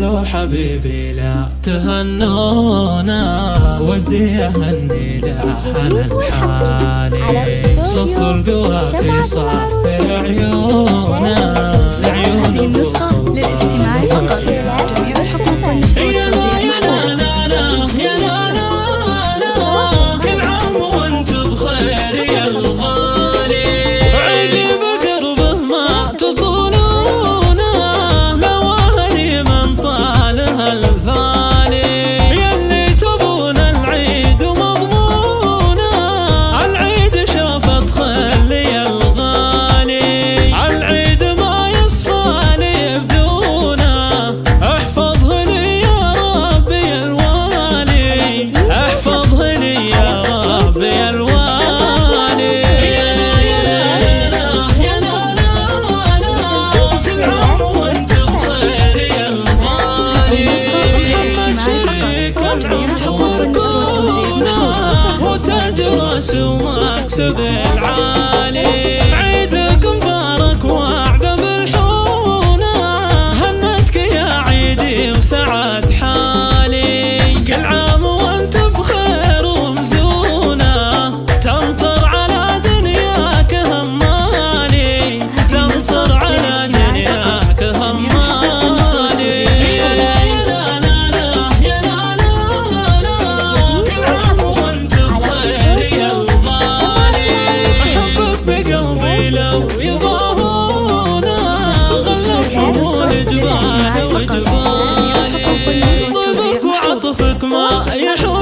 لو حبيبي لا تهنونا ودي أهني لأهل الحالي صف القوافي صافي عيونا هذه النسخة للاستماع فقط. جميع الحقوق والنشر ومكسب العالي. عيدك مبارك واعذب الحونة هنتك يا عيدي وسعد حالي. كل عام وانت بخير ومزونة تمطر على دنياك همالي تمطر على دنياك همالي. يا لا لا لا يا لا لا لا كل عام وانت بخير لو يباهونا غلب حمول جبال وجبالي. ضبك وعطفك ما يحوى